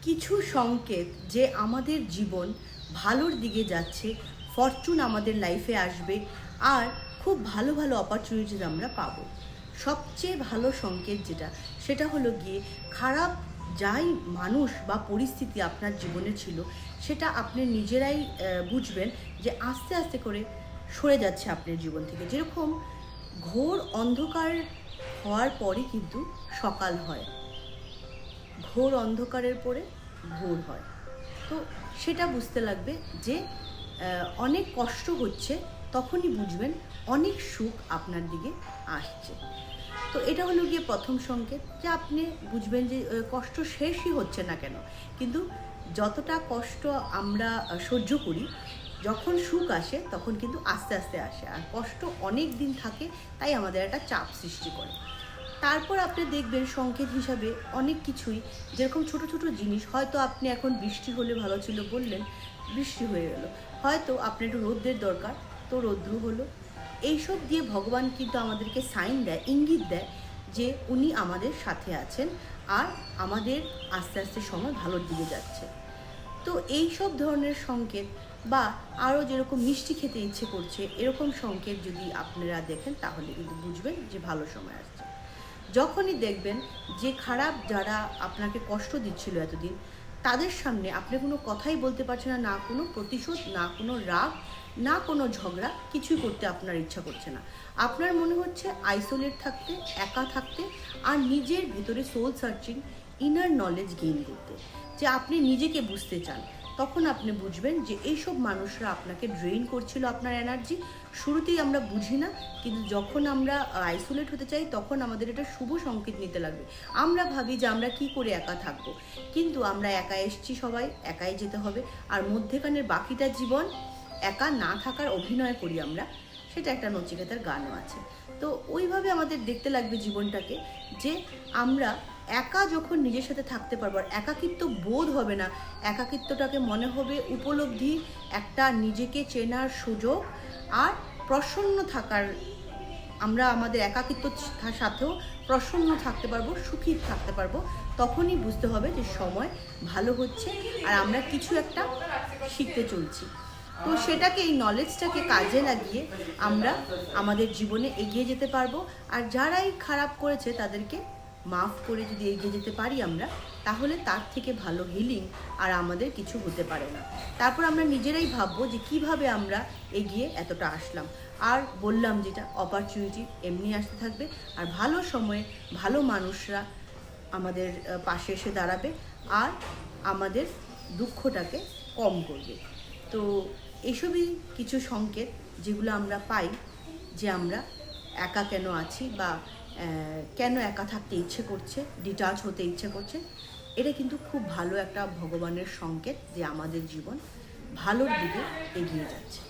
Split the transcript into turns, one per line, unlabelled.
কিছু সংকেত যে আমাদের জীবন ভালোর দিকে যাচ্ছে, ফরচুন আমাদের লাইফে আসবে আর খুব ভালো ভালো অপরচুনিটিস আমরা পাবো। সবচেয়ে ভালো সংকেত যেটা, সেটা হলো গিয়ে খারাপ যাই মানুষ বা পরিস্থিতি আপনার জীবনে ছিল, সেটা আপনি নিজেরাই বুঝবেন যে আস্তে আস্তে করে সরে যাচ্ছে আপনার জীবন থেকে। যেরকম ঘোর অন্ধকার হওয়ার পরে কিন্তু সকাল হয়, ঘোর অন্ধকারের পরে ভোর হয়। তো সেটা বুঝতে লাগবে যে অনেক কষ্ট হচ্ছে, তখনই বুঝবেন অনেক সুখ আপনার দিকে আসছে। তো এটা হলো গিয়ে প্রথম সংকেত, যে আপনি বুঝবেন যে কষ্ট শেষই হচ্ছে না কেন, কিন্তু যতটা কষ্ট আমরা সহ্য করি, যখন সুখ আসে তখন কিন্তু আস্তে আস্তে আসে, আর কষ্ট অনেক দিন থাকে, তাই আমাদের একটা চাপ সৃষ্টি করে। তারপর আপনি দেখবেন সংকেত হিসাবে অনেক কিছুই, যেরকম ছোট ছোট জিনিস, হয়তো আপনি এখন বৃষ্টি হলে ভালো ছিল বললেন, বৃষ্টি হয়ে গেল, হয়তো আপনার একটু রৌদ্রের দরকার, তো রৌদ্র হলো। এইসব দিয়ে ভগবান কিন্তু আমাদেরকে সাইন দেয়, ইঙ্গিত দেয় যে উনি আমাদের সাথে আছেন আর আমাদের আস্তে আস্তে সময় ভালোর দিকে যাচ্ছে। তো এই সব ধরনের সংকেত, বা আরও যেরকম মিষ্টি খেতে ইচ্ছে করছে, এরকম সংকেত যদি আপনারা দেখেন, তাহলে কিন্তু বুঝবেন যে ভালো সময় আসছে। যখনই দেখবেন যে খারাপ যারা আপনাকে কষ্ট দিচ্ছিল এতদিন, তাদের সামনে আপনি কোনো কথাই বলতে পারছেন না, না কোনো প্রতিশোধ, না কোনো রাগ, না কোনো ঝগড়া, কিছুই করতে আপনার ইচ্ছা করছে না। আপনার মনে হচ্ছে আইসোলেট থাকতে, একা থাকতে, আর নিজের ভিতরে soul searching, inner knowledge gain করতে, যে আপনি নিজেকে বুঝতে চান। তখন আপনি বুঝবেন যে এইসব মানুষরা আপনাকে ড্রেইন করছিল আপনার এনার্জি। শুরুতেই আমরা বুঝি না, কিন্তু যখন আমরা আইসোলেট হতে চাই, তখন আমাদের এটা শুভ সংকেত নিতে লাগবে। আমরা ভাবি যে আমরা কি করে একা থাকবো, কিন্তু আমরা একা এসছি, সবাই একাই যেতে হবে, আর মধ্যেখানের বাকিটা জীবন একা না থাকার অভিনয় করি আমরা। সেটা একটা নচিকেতার গানও আছে। তো ওইভাবে আমাদের দেখতে লাগবে জীবনটাকে, যে আমরা একা যখন নিজের সাথে থাকতে পারবো, আর একাকিত্ব বোধ হবে না, একাকিত্বটাকে মনে হবে উপলব্ধি, একটা নিজেকে চেনার সুযোগ, আর প্রসন্ন থাকার, আমরা আমাদের একাকিত্বর সাথেও প্রসন্ন থাকতে পারবো, সুখী থাকতে পারবো। তখনই বুঝতে হবে যে সময় ভালো হচ্ছে আর আমরা কিছু একটা শিখতে চলছি। তো সেটাকে, এই নলেজটাকে কাজে লাগিয়ে আমরা আমাদের জীবনে এগিয়ে যেতে পারবো। আর যারাই খারাপ করেছে তাদেরকে মাফ করে যদি এগিয়ে যেতে পারি আমরা, তাহলে তার থেকে ভালো হিলিং আর আমাদের কিছু হতে পারে না। তারপর আমরা নিজেরাই ভাববো যে কিভাবে আমরা এগিয়ে এতটা আসলাম। আর বললাম যেটা, অপরচুনিটি এমনি আসতে থাকবে, আর ভালো সময়ে ভালো মানুষরা আমাদের পাশে এসে দাঁড়াবে আর আমাদের দুঃখটাকে কম করবে। তো এসবই কিছু সংকেত যেগুলো আমরা পাই, যে আমরা একা কেন আছি, বা কেন একা থাকতে ইচ্ছে করছে, ডিটাচ হতে ইচ্ছে করছে। এটা কিন্তু খুব ভালো একটা ভগবানের সংকেত যে আমাদের জীবন ভালোর দিকে এগিয়ে যাচ্ছে।